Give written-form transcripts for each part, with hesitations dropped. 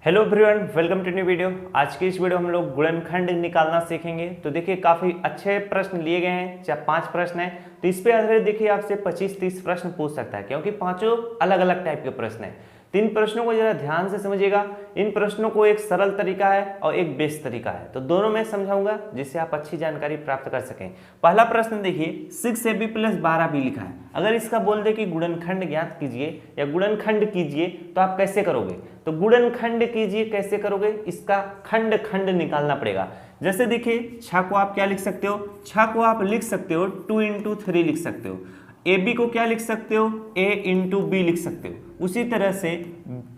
Hello everyone, welcome to new video. आज की इस वीडियो हम लोग गुणनखंड निकालना सीखेंगे। तो देखिए काफी अच्छे प्रश्न लिए गए हैं, चाहे 5 प्रश्न हैं। तो इस पे आधारित देखिए आपसे 25-30 प्रश्न पूछ सकता है, क्योंकि पांचों अलग अलग टाइप के प्रश्न हैं। 3 प्रश्नों को जरा ध्यान से समझिएगा। इन प्रश्नों को एक सरल तरीका है और एक बेस्ट तरीका है, तो दोनों में समझाऊंगा जिससे आप अच्छी जानकारी प्राप्त कर सकें। पहला प्रश्न देखिए, 6ab + 12b लिखा है। अगर इसका बोल दे कि गुणनखंड ज्ञात कीजिए या गुणनखंड कीजिए, तो आप कैसे करोगे? तो गुणनखंड कीजिए कैसे करोगे, इसका खंड खंड निकालना पड़ेगा। जैसे देखिए 6 को आप क्या लिख सकते हो, 6 को आप लिख सकते हो 2 × 3 लिख सकते हो। AB को क्या लिख सकते हो, A × B लिख सकते हो। उसी तरह से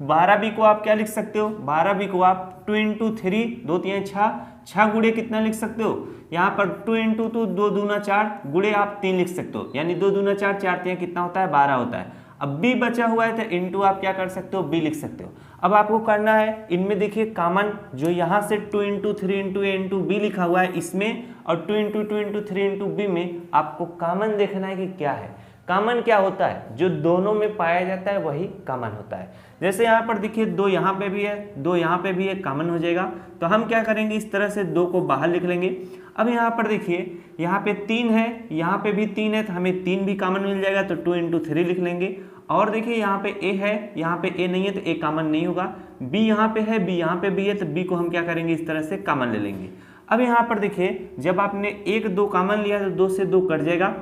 12B को आप क्या लिख सकते हो, 12B को आप 2 × 3, 2 × 6, 6 गुणे कितना लिख सकते हो, यहाँ पर 2 × 2 2 दूना 4 गुणे आप 3 लिख सकते हो, यानी 2 दूना 4, 4 3 कितना होता है, 12 होता है। अब B बचा हुआ है तो इंटू आप क्या कर सकते हो, B लिख सकते हो। अब आपको करना है, इनमें देखिए कॉमन जो यहाँ से 2 × 3 × A × B लिखा हुआ है इसमें, और 2 × 2 × 3 × B में आपको कॉमन देखना है कि क्या है। कॉमन क्या होता है, जो दोनों में पाया जाता है वही कॉमन होता है। जैसे यहाँ पर देखिए 2 यहाँ पे भी है, 2 यहाँ पे भी है, कॉमन हो जाएगा। तो हम क्या करेंगे, इस तरह से 2 को बाहर लिख लेंगे। अब यहाँ पर देखिए यहाँ पे 3 है, यहाँ पे भी 3 है, तो हमें 3 भी कॉमन मिल जाएगा, तो 2 × 3 लिख लेंगे। और देखिए यहाँ पे A है, यहाँ पे A नहीं है तो A कॉमन नहीं होगा। B यहाँ पे है, B यहाँ पे B है, तो B को हम क्या करेंगे, इस तरह से कॉमन ले लेंगे। अब यहाँ पर देखिए जब आपने 1 2 कॉमन लिया तो 2 से 2 कट जाएगा।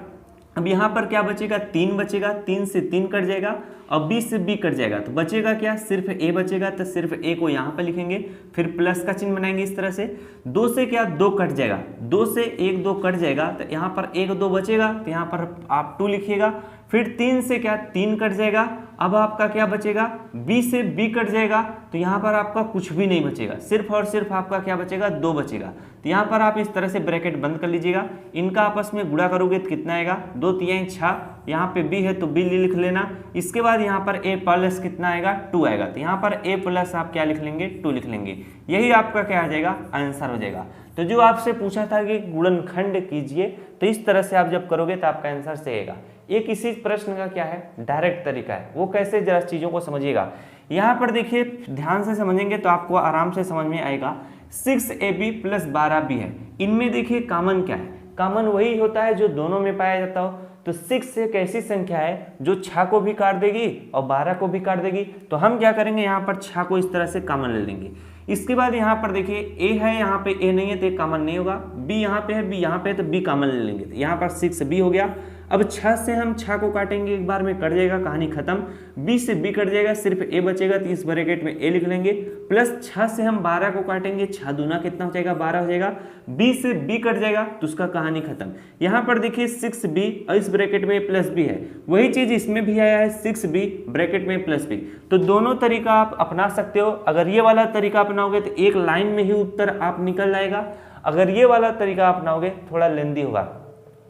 अब यहाँ पर क्या बचेगा, 3 बचेगा, 3 से 3 कट जाएगा और B से B कट जाएगा। तो बचेगा क्या, सिर्फ A बचेगा, तो सिर्फ A को यहाँ पर लिखेंगे, फिर प्लस का चिन्ह बनाएंगे इस तरह से। 2 से क्या 2 कट जाएगा, 2 से 1 2 कट जाएगा, तो यहाँ पर 1 2 बचेगा, तो यहाँ पर आप 2 लिखिएगा। फिर 3 से क्या 3 कट जाएगा, अब आपका क्या बचेगा, B से B कट जाएगा, तो यहाँ पर आपका कुछ भी नहीं बचेगा, सिर्फ और सिर्फ आपका क्या बचेगा, 2 बचेगा। तो यहाँ पर आप इस तरह से ब्रैकेट बंद कर लीजिएगा। इनका आपस में गुणा करोगे तो कितना आएगा, 2 3 6, यहाँ पे B है तो B लिख लेना। इसके बाद यहाँ पर A प्लस कितना आएगा, 2 आएगा, तो यहाँ पर A प्लस आप क्या लिख लेंगे, 2 लिख लेंगे। यही आपका क्या आ जाएगा, आंसर हो जाएगा। तो जो आपसे पूछा था कि गुणनखंड कीजिए, तो इस तरह से आप जब करोगे तो आपका आंसर सही आएगा। एक इसी प्रश्न का क्या है, डायरेक्ट तरीका है, वो कैसे, जरा चीजों को समझिएगा। यहाँ पर देखिए ध्यान से समझेंगे तो आपको आराम से समझ में आएगा। 6ab + 12b है, इनमें देखिए कॉमन क्या है, कॉमन वही होता है जो दोनों में पाया जाता हो। तो 6 एक ऐसी संख्या है जो 6 को भी काट देगी और 12 को भी काट देगी। तो हम क्या करेंगे, यहाँ पर 6 को इस तरह से कॉमन ले लेंगे। इसके बाद यहाँ पर देखिए A है, यहाँ पे A नहीं है तो कॉमन नहीं होगा। B यहाँ पे है, B यहाँ पे है, तो B कॉमन ले लेंगे। तो यहाँ पर 6b हो गया। अब 6 से हम 6 को काटेंगे, एक बार में कट जाएगा, कहानी खत्म। B से B कट जाएगा, सिर्फ A बचेगा, तो इस ब्रैकेट में A लिख लेंगे। प्लस 6 से हम 12 को काटेंगे, 6 दूना कितना हो जाएगा, 12 हो जाएगा। B से B कट जाएगा तो उसका कहानी खत्म। यहाँ पर देखिए 6b और इस ब्रैकेट में +b है, वही चीज इसमें भी आया है, 6b ब्रैकेट में +b। तो दोनों तरीका आप अपना सकते हो। अगर ये वाला तरीका अपनाओगे तो एक लाइन में ही उत्तर आप निकल जाएगा। अगर ये वाला तरीका अपनाओगे थोड़ा लेंदी होगा।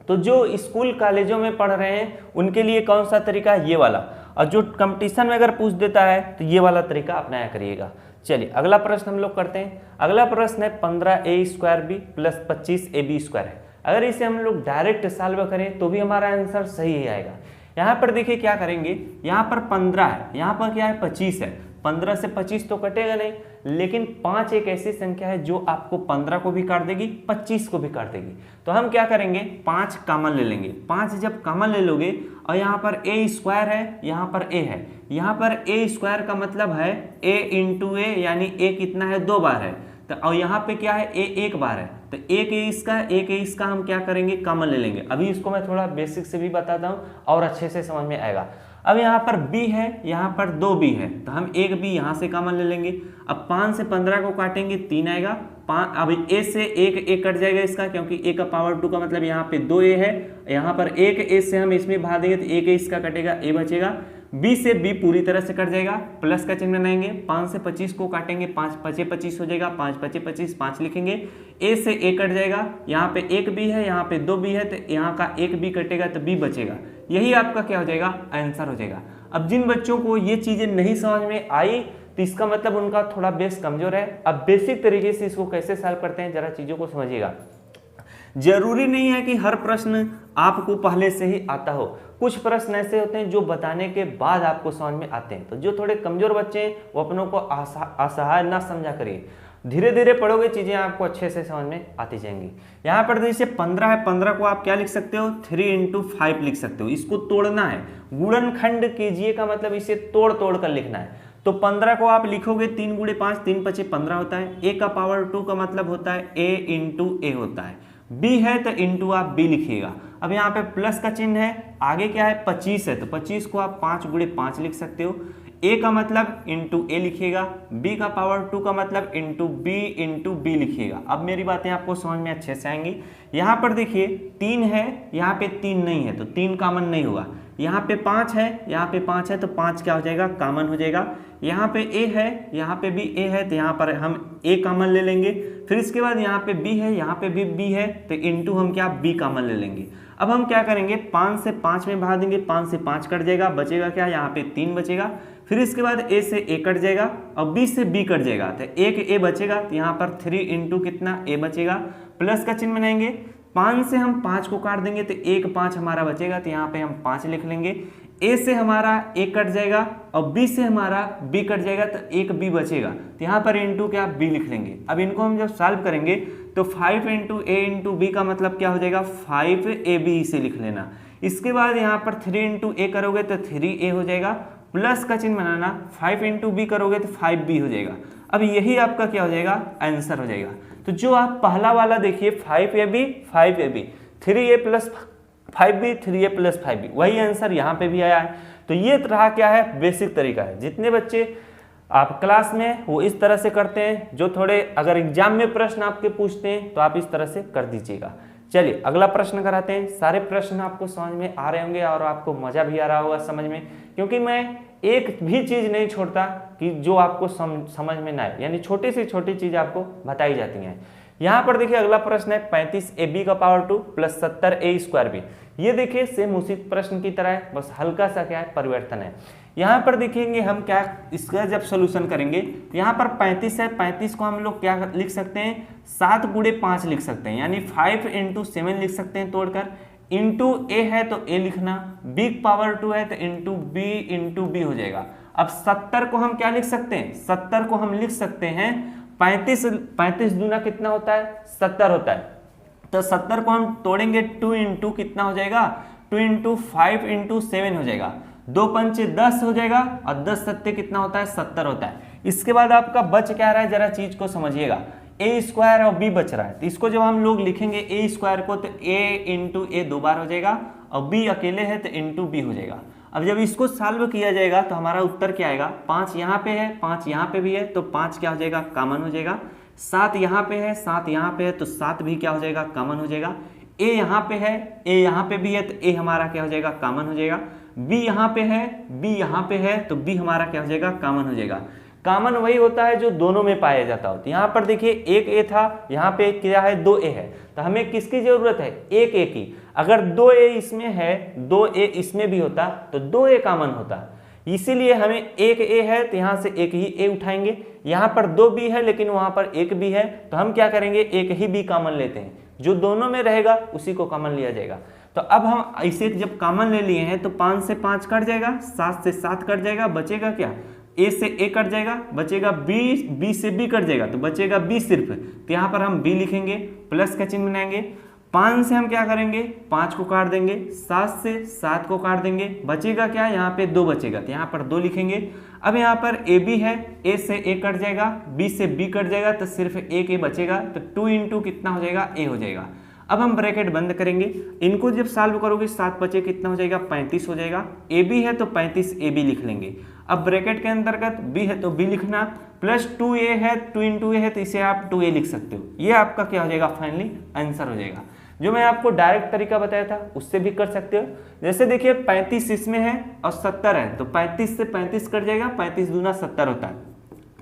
तो जो स्कूल कॉलेजों में पढ़ रहे हैं उनके लिए कौन सा तरीका है, ये वाला। और जो कंपटीशन में अगर पूछ देता है तो ये वाला तरीका अपनाया करिएगा। चलिए अगला प्रश्न हम लोग करते हैं। अगला प्रश्न है 15a² + 25ab² है। अगर इसे हम लोग डायरेक्ट सॉल्व करें तो भी हमारा आंसर सही ही आएगा। यहाँ पर देखिए क्या करेंगे, यहाँ पर 15 है, यहाँ पर क्या है 25 है। 15 से 25 तो कटेगा नहीं, लेकिन 5 एक ऐसी संख्या है जो आपको 15 को भी काट देगी, 25 को भी काट देगी। तो हम क्या करेंगे, 5 कॉमन ले लेंगे। 5 जब कॉमन ले लोगे और यहाँ पर a² है, यहाँ पर a है, यहाँ पर a² का मतलब है a × a, यानी a कितना है, 2 बार है। तो और यहाँ पे क्या है, a 1 बार है, तो एक इसका हम क्या करेंगे, कॉमन ले लेंगे। अभी इसको मैं थोड़ा बेसिक से भी बताता हूँ और अच्छे से समझ में आएगा। अब यहाँ पर b है, यहाँ पर 2b है, तो हम एक b यहाँ से कॉमन ले लेंगे। अब 5 से 15 को काटेंगे, 3 आएगा। अब a से एक कट जाएगा इसका, क्योंकि a का पावर 2 का मतलब यहाँ पे 2a है। यहाँ पर एक a से हम इसमें भाग देंगे तो एक इसका कटेगा, a बचेगा। b से b पूरी तरह से कट जाएगा, प्लस का चिन्ह बनाएंगे। 5 से 25 को काटेंगे, 5 5 25 हो जाएगा, 5 5 25, 5 लिखेंगे। a से a कट जाएगा, यहाँ पे एक b है, यहाँ पे 2b है, तो यहाँ का एक b कटेगा तो b बचेगा। यही आपका क्या हो जाएगा, आंसर हो जाएगा। अब जिन बच्चों को ये चीजें नहीं समझ में आई तो इसका मतलब उनका थोड़ा बेस कमजोर है। अब बेसिक तरीके से इसको कैसे सॉल्व करते हैं, जरा चीजों को समझिएगा। जरूरी नहीं है कि हर प्रश्न आपको पहले से ही आता हो, कुछ प्रश्न ऐसे होते हैं जो बताने के बाद आपको समझ में आते हैं। तो जो थोड़े कमजोर बच्चे हैं वो अपनों को असहाय ना समझा करिए, धीरे धीरे पढ़ोगे चीजें आपको अच्छे से समझ में आती जाएंगी। यहाँ पर जैसे 15 है, 15 को आप क्या लिख सकते हो, 3 × 5 लिख सकते हो। इसको तोड़ना है, गुणनखंड कीजिए का मतलब इसे तोड़ तोड़ कर लिखना है। तो 15 को आप लिखोगे 3 × 5, 3 × 5 15 होता है। a का पावर 2 का मतलब होता है a × a होता है। b है तो इंटू आप b लिखिएगा। अब यहाँ पे प्लस का चिन्ह है, आगे क्या है 25 है तो 25 को आप 5 × 5 लिख सकते हो। a का मतलब इंटू a लिखिएगा, b का पावर 2 का मतलब इंटू b लिखिएगा। अब मेरी बातें आपको समझ में अच्छे से आएंगी। यहाँ पर देखिए 3 है, यहाँ पे 3 नहीं है तो 3 कॉमन नहीं होगा। यहाँ पे 5 है, यहाँ पे 5 है तो 5 क्या हो जाएगा, कॉमन हो जाएगा। यहाँ पे a है, यहाँ पे भी a है तो यहाँ पर हम a कॉमन ले लेंगे। फिर इसके बाद यहाँ पे b है, यहाँ पे भी b है तो इंटू हम क्या b कॉमन ले लेंगे। अब हम क्या करेंगे, 5 से 5 में भाग देंगे, 5 से 5 कट जाएगा, बचेगा क्या, यहाँ पे 3 बचेगा। फिर इसके बाद a से a कट जाएगा और b से b कट जाएगा तो एक a बचेगा तो यहाँ पर 3 इंटू कितना a बचेगा, प्लस का चिन्ह बनाएंगे। 5 से हम 5 को काट देंगे तो 1 5 हमारा बचेगा तो यहाँ पे हम 5 लिख लेंगे। a से हमारा a कट जाएगा और b से हमारा b कट जाएगा तो एक b बचेगा तो यहाँ पर इंटू क्या b लिख लेंगे। अब इनको हम जब सॉल्व करेंगे तो 5 × a × b का मतलब क्या हो जाएगा, 5ab इसे लिख लेना। इसके बाद यहाँ पर 3 × a करोगे तो 3a हो जाएगा, प्लस का चिन्ह बनाना, 5 × b करोगे तो 5b हो जाएगा। अब यही आपका क्या हो जाएगा, आंसर हो जाएगा। तो जो आप पहला वाला देखिए 5ab 3a + 5b 3a + 5b, वही आंसर यहाँ पे भी आया है। तो ये रहा क्या है, बेसिक तरीका है। जितने बच्चे आप क्लास में वो इस तरह से करते हैं, जो थोड़े अगर एग्जाम में प्रश्न आपके पूछते हैं तो आप इस तरह से कर दीजिएगा। चलिए अगला प्रश्न कराते हैं। सारे प्रश्न आपको समझ में आ रहे होंगे और आपको मजा भी आ रहा होगा समझ में, क्योंकि मैं एक भी चीज नहीं छोड़ता कि जो आपको समझ में ना आए, यानी छोटी से छोटी चीज आपको बताई जाती हैं। यहाँ पर देखिए अगला प्रश्न है 35ab का पावर 2 + 70a²b। ये देखिए सेम उसी प्रश्न की तरह है, बस हल्का सा क्या है परिवर्तन है। यहाँ पर देखेंगे हम क्या इसका जब सोल्यूशन करेंगे, यहाँ पर 35 है, 35 को हम लोग क्या लिख सकते हैं, 7 × 5 लिख सकते हैं, यानी 5 × 7 लिख सकते हैं तोड़कर। इंटू a है तो a लिखना, b पावर 2 है तो इंटू b हो जाएगा। अब 70 को हम क्या लिख सकते हैं, 70 को हम लिख सकते हैं 35 दूना कितना होता है, 70 होता है। तो 70 को हम तोड़ेंगे 2 इंटू कितना हो जाएगा, 2 इंटू 5 इंटू 7 हो जाएगा, 2 पंचे 10 हो जाएगा और 10 सत्ते कितना होता है, 70 होता है। इसके बाद आपका बच क्या रहा है, जरा चीज को समझिएगा, a² और b बच रहा है। तो इसको जब हम लोग लिखेंगे a² को तो a इंटू a 2 बार हो जाएगा और b अकेले है तो इंटू b हो जाएगा। अब जब इसको सॉल्व किया जाएगा तो हमारा उत्तर क्या आएगा, 5 यहाँ पे है, 5 यहाँ पे भी है तो 5 क्या हो जाएगा, कॉमन हो जाएगा। 7 यहाँ पे है, 7 यहाँ पे है तो 7 भी क्या हो जाएगा, कॉमन हो जाएगा। a यहाँ पे है, a यहाँ पे भी है तो a हमारा क्या हो जाएगा, कॉमन हो जाएगा। b यहाँ पे है, b यहाँ पे है तो b हमारा क्या हो जाएगा, कॉमन हो जाएगा। कॉमन वही होता है जो दोनों में पाया जाता हो। तो यहाँ पर देखिए एक a था, यहाँ पे क्या है, 2a है, तो हमें किसकी जरूरत है, एक a की। अगर 2a इसमें है, 2a इसमें भी होता तो 2a कॉमन होता, इसीलिए हमें एक a है तो यहाँ से एक ही a उठाएंगे। यहाँ पर 2b है लेकिन वहां पर एक b है तो हम क्या करेंगे, एक ही b कॉमन लेते हैं, जो दोनों में रहेगा उसी को कॉमन लिया जाएगा। तो अब हम इसे जब कॉमन ले लिए हैं तो 5 से 5 कट जाएगा, 7 से 7 कट जाएगा, बचेगा क्या, a से a कट जाएगा, बचेगा b से b कट जाएगा तो बचेगा b सिर्फ। तो यहाँ पर हम b लिखेंगे, प्लस का चिन्ह बनाएंगे। 5 से हम क्या करेंगे, 5 को काट देंगे, 7 से 7 को काट देंगे, बचेगा क्या, यहाँ पे 2 बचेगा तो यहाँ पर 2 लिखेंगे। अब यहाँ पर ab है, a से a कट जाएगा, b से b कट जाएगा तो सिर्फ एक a बचेगा तो 2 इंटू कितना हो जाएगा, a हो जाएगा। अब हम ब्रैकेट बंद करेंगे, इनको जब सॉल्व करोगे 7 बचे कितना हो जाएगा, 35 हो जाएगा। ab है तो 35ab लिख लेंगे। अब ब्रैकेट के अंतर्गत b है तो b लिखना, प्लस 2a है, 2 इंटू a है तो इसे आप 2a लिख सकते हो। ये आपका क्या हो जाएगा, फाइनली आंसर हो जाएगा। जो मैं आपको डायरेक्ट तरीका बताया था उससे भी कर सकते हो। जैसे देखिए 35 इसमें है और 70 है तो 35 से 35 कट जाएगा, 35 दूना 70 होता है।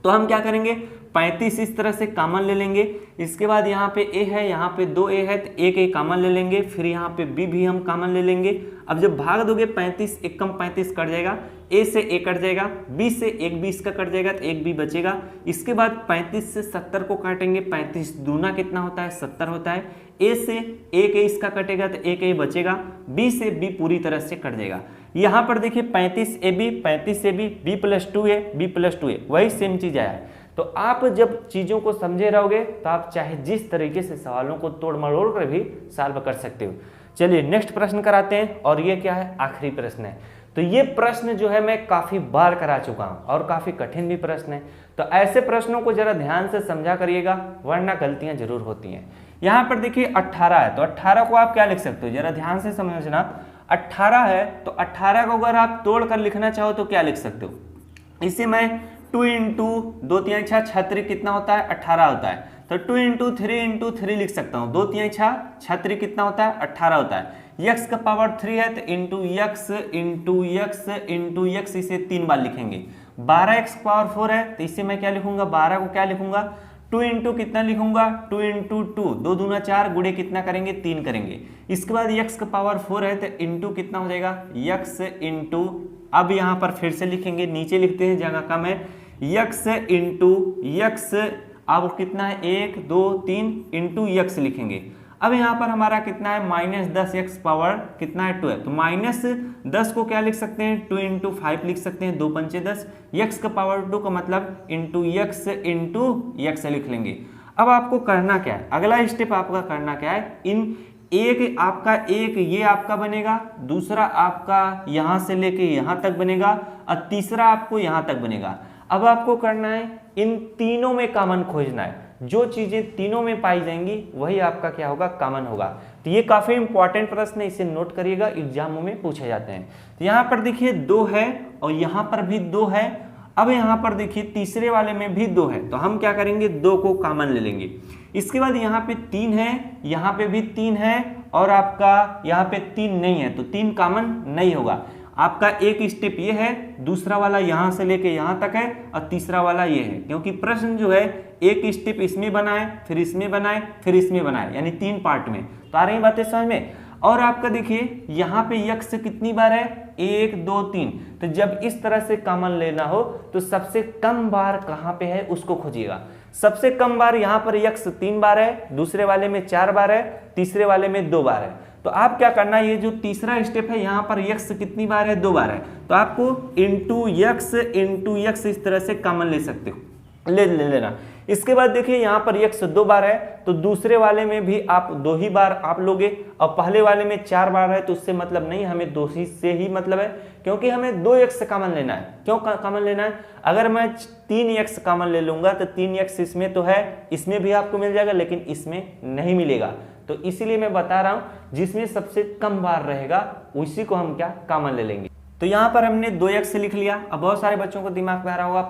तो हम क्या करेंगे, 35 इस तरह से कॉमन ले लेंगे। इसके बाद यहाँ पे a है, यहाँ पे 2a है तो एक a कॉमन ले लेंगे, फिर यहाँ पे b भी हम कॉमन ले लेंगे। अब जब भाग दोगे 35 एक कम 35 कट जाएगा, a से a कट जाएगा, b से एक b इसका कट जाएगा तो एक b बचेगा। इसके बाद 35 से 70 को काटेंगे, 35 दूना कितना होता है 70 होता है। a से एक a इसका कटेगा तो एक a बचेगा, b से b पूरी तरह से कट जाएगा। यहाँ पर देखिए 35 AB b plus 2a b plus 2a वही सेम चीज आया है। तो आप जब चीज़ों को समझे रहोगे तो आप चाहे जिस तरीके से सवालों को तोड़ मरोड़ कर भी सॉल्व कर सकते हो। चलिए नेक्स्ट प्रश्न कराते हैं, और ये क्या है, आखिरी प्रश्न है। तो ये प्रश्न जो है मैं काफ़ी बार करा चुका हूँ और काफ़ी कठिन भी प्रश्न है, तो ऐसे प्रश्नों को जरा ध्यान से समझा करिएगा वरना गलतियाँ जरूर होती हैं। यहाँ पर देखिए 18 है, तो 18 को आप क्या लिख सकते हो, जरा ध्यान से समझना। 18 है तो 18 को अगर आप तोड़ कर लिखना चाहो तो क्या लिख सकते हो, इसे मैं 2 इंटू 2 3 6 छत्री कितना होता है 18 होता है, तो 2 इंटू 3 लिख सकता हूँ। 2 3 6 छत्री कितना होता है 18 होता है। यक्स का पावर 3 है तो इंटू यक्स इसे 3 बार लिखेंगे। 12x पावर 4 है तो इसे मैं क्या लिखूंगा, 12 को क्या लिखूंगा 2 इंटू कितना लिखूंगा 2 इंटू 2, 2 दूना 4 गुणे कितना करेंगे 3 करेंगे। इसके बाद यक्स का पावर 4 है तो इंटू कितना हो जाएगा यक्स इंटू, अब यहाँ पर फिर से लिखेंगे, नीचे लिखते हैं जगह कम है, यक्स इंटू यक्स, अब कितना है 1 2 3 इंटू यक्स लिखेंगे। अब यहाँ पर हमारा कितना है -10 पावर कितना है 2 है, तो -10 को क्या लिख सकते हैं 2 इंटू 5 लिख सकते हैं, 2 पंचे 10, यक्स का पावर 2 का मतलब इंटू यक्स लिख लेंगे। अब आपको करना क्या है, अगला स्टेप आपका करना क्या है, इन एक आपका एक ये आपका बनेगा, दूसरा आपका यहाँ से लेके यहाँ तक बनेगा और तीसरा आपको यहाँ तक बनेगा। अब आपको करना है इन तीनों में कॉमन खोजना है, जो चीजें तीनों में पाई जाएंगी वही आपका क्या होगा कॉमन होगा। तो ये काफी इंपॉर्टेंट प्रश्न है, इसे नोट करिएगा, एग्जामों में पूछे जाते हैं। तो यहाँ पर देखिए 2 है और यहाँ पर भी 2 है। अब यहाँ पर देखिए तीसरे वाले में भी 2 है, तो हम क्या करेंगे 2 को कॉमन ले लेंगे। इसके बाद यहाँ पे 3 है, यहाँ पे भी 3 है और आपका यहाँ पे 3 नहीं है, तो 3 कॉमन नहीं होगा। आपका एक स्टेप ये है, दूसरा वाला यहाँ से लेके यहाँ तक है और तीसरा वाला ये है, क्योंकि प्रश्न जो है एक स्टेप इसमें बनाए, फिर इसमें बनाए, फिर इसमें बनाए, यानी 3 पार्ट में। तो आ रही बातें समझ में। और आपका देखिए यहाँ पे यक्स कितनी बार है 1 2 3, तो जब इस तरह से कॉमन लेना हो तो सबसे कम बार कहाँ पे है उसको खोजिएगा। सबसे कम बार यहाँ पर यक्स 3 बार है, दूसरे वाले में 4 बार है, तीसरे वाले में 2 बार है। तो आप क्या करना, ये जो तीसरा स्टेप है यहाँ पर यक्स कितनी बार है 2 बार है, तो आपको इंटू यक्स इस तरह से कॉमन ले सकते हो, ले लेना। इसके बाद देखिए यहाँ पर यक्स 2 बार है, तो दूसरे वाले में भी आप 2 ही बार आप लोगे, और पहले वाले में 4 बार है, तो उससे मतलब नहीं, हमें 2 ही से ही मतलब है, क्योंकि हमें 2 यक्स कॉमन लेना है। क्यों कॉमन लेना है, अगर मैं 3 यक्स कॉमन ले लूंगा तो 3 यक्स इसमें तो है, इसमें भी आपको मिल जाएगा, लेकिन इसमें नहीं मिलेगा। तो इसीलिए मैं बता रहा हूं जिसमें सबसे कम बार रहेगा उसी को हम क्या कॉमन ले लेंगे। तो यहाँ पर हमने 2x लिख लिया। अब बहुत सारे बच्चों को दिमाग में आ रहा होगा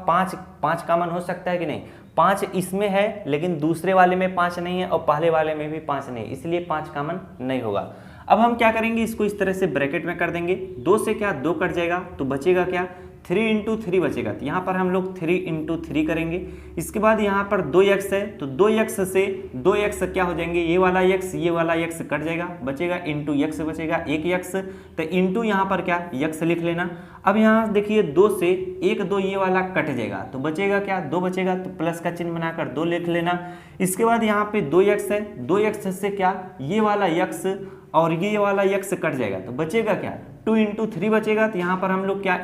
5 कॉमन हो सकता है कि नहीं, 5 इसमें है लेकिन दूसरे वाले में 5 नहीं है और पहले वाले में भी 5 नहीं, इसलिए 5 कॉमन नहीं होगा। अब हम क्या करेंगे, इसको इस तरह से ब्रैकेट में कर देंगे, 2 से क्या 2 कट जाएगा, तो बचेगा क्या 3 इंटू 3 बचेगा। तो यहाँ पर हम लोग 3 इंटू 3 करेंगे। इसके बाद यहाँ पर 2x है, तो 2x से 2x क्या हो जाएंगे, ये वाला x कट जाएगा, बचेगा इंटू x बचेगा 1x, तो इंटू यहाँ पर क्या x लिख लेना। अब यहाँ देखिए 2 से 1 2 ये वाला कट जाएगा, तो बचेगा क्या 2 बचेगा, तो प्लस का चिन्ह बनाकर 2 लिख लेना। इसके बाद यहाँ पे 2x है, 2x से क्या ये वाला x और ये वाला x कट जाएगा, तो बचेगा क्या 2 इंटू 3 बचेगा। तो यहाँ पर हम लोग क्या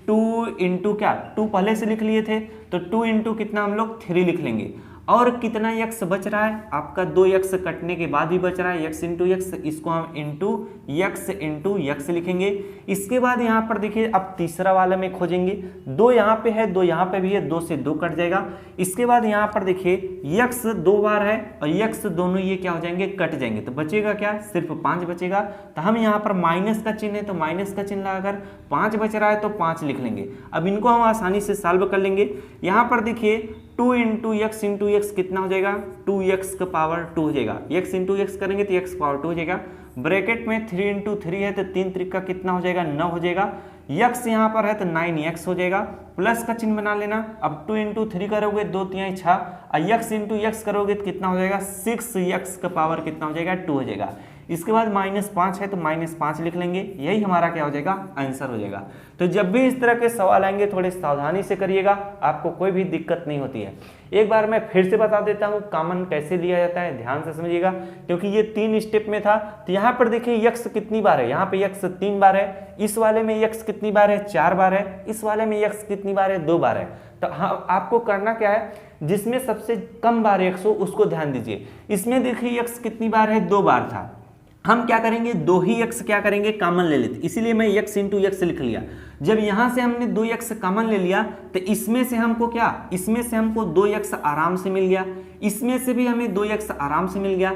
टू इंटू क्या 2 पहले से लिख लिए थे, तो 2 इंटू कितना हम लोग 3 लिख लेंगे। और कितना x बच रहा है आपका 2x कटने के बाद भी बच रहा है x इंटू एक्स, इसको हम इंटू यक्स लिखेंगे। इसके बाद यहाँ पर देखिए अब तीसरा वाला में खोजेंगे, 2 यहाँ पे है 2 यहाँ पे भी है, 2 से 2 कट जाएगा। इसके बाद यहाँ पर देखिए यक्स 2 बार है और यक्स दोनों ये क्या हो जाएंगे कट जाएंगे, तो बचेगा क्या सिर्फ 5 बचेगा। तो हम यहाँ पर माइनस का चिन्ह है तो माइनस का चिन्ह लगाकर 5 बच रहा है तो 5 लिख लेंगे। अब इनको हम आसानी से सॉल्व कर लेंगे। यहाँ पर देखिए 2 इंटू एक्स कितना हो जाएगा 2x का पावर 2 हो जाएगा, x इंटू एक्स करेंगे तो x पावर 2 हो जाएगा। ब्रैकेट में 3 इंटू 3 है तो 3 त्रिक का कितना हो जाएगा 9 हो जाएगा। यक्स यहाँ पर है तो 9x हो जाएगा, प्लस का चिन्ह बना लेना। अब 2 इंटू 3 करोगे 2 3 6, और यक्स इंटू यक्स करोगे तो कितना हो जाएगा 6x का पावर कितना हो जाएगा 2 हो जाएगा। इसके बाद -5 है तो -5 लिख लेंगे, यही हमारा क्या हो जाएगा आंसर हो जाएगा। तो जब भी इस तरह के सवाल आएंगे थोड़े सावधानी से करिएगा, आपको कोई भी दिक्कत नहीं होती है। एक बार मैं फिर से बता देता हूँ कॉमन कैसे लिया जाता है, ध्यान से समझिएगा, क्योंकि ये 3 स्टेप में था। तो यहाँ पर देखिए यक्स कितनी बार है, यहाँ पे यक्स 3 बार है, इस वाले में यक्स कितनी बार है 4 बार है, इस वाले में यक्स कितनी बार है 2 बार है। तो हाँ, आपको करना क्या है, जिसमें सबसे कम बार यक्स हो उसको ध्यान दीजिए। इसमें देखिए यक्स कितनी बार है 2 बार था, हम क्या करेंगे 2 ही यक्स क्या करेंगे कॉमन ले लेते, इसीलिए मैं यक्स इंटू यक्स लिख लिया। जब यहां से हमने 2 यक्स कॉमन ले लिया तो इसमें से हमको क्या, इसमें से हमको 2 यक्स आराम से मिल गया, इसमें से भी हमें 2 यक्स आराम से मिल गया।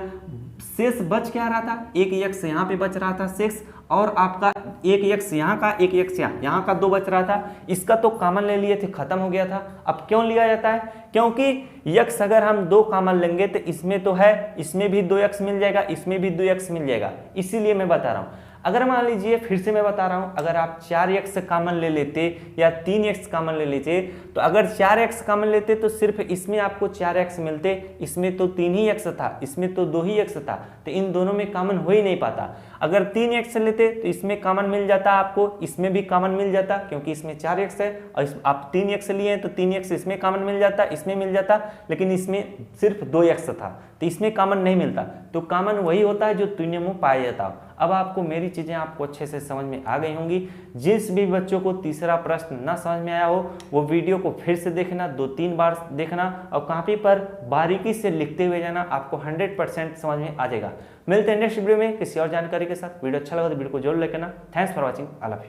शेष बच क्या रहा था, 1 यक्स यहाँ पे बच रहा था शेष, और आपका 1 यक्स यहाँ का, 1 यक्स यहाँ का 2 बच रहा था। इसका तो कॉमन ले लिए थे, खत्म हो गया था। अब क्यों लिया जाता है, क्योंकि यक्स अगर हम 2 कॉमन लेंगे तो इसमें तो है, इसमें भी 2 यक्स मिल जाएगा, इसमें भी 2 यक्स मिल जाएगा, इसीलिए मैं बता रहा हूँ। अगर मान लीजिए फिर से मैं बता रहा हूं, अगर आप 4 एक्स कॉमन ले लेते या 3 एक्स कॉमन ले लेते, तो अगर 4 एक्स कॉमन लेते तो सिर्फ इसमें आपको 4 एक्स मिलते, इसमें तो 3 ही एक्स था, इसमें तो 2 ही एक्स था, तो इन दोनों में कॉमन हो ही नहीं पाता। अगर 3 एक्स लेते तो इसमें कॉमन मिल जाता आपको, इसमें भी कॉमन मिल जाता, क्योंकि इसमें 4 एक्स है, और आप 3 एक्स लिए हैं तो 3 एक्स इसमें कॉमन मिल जाता, इसमें मिल जाता, लेकिन इसमें सिर्फ 2 एक्स था तो इसमें कॉमन नहीं मिलता। तो कॉमन वही होता है जो तीनों में पाया जाता हो। अब आपको मेरी चीजें आपको अच्छे से समझ में आ गई होंगी। जिस भी बच्चों को तीसरा प्रश्न ना समझ में आया हो वो वीडियो को फिर से देखना, 2-3 बार देखना, और कॉपी पर बारीकी से लिखते हुए जाना, आपको 100% समझ में आ जाएगा। मिलते हैं नेक्स्ट वीडियो में किसी और जानकारी के साथ। वीडियो अच्छा लगा तो वीडियो को जरूर लाइक करना। Thanks for watching, I love you.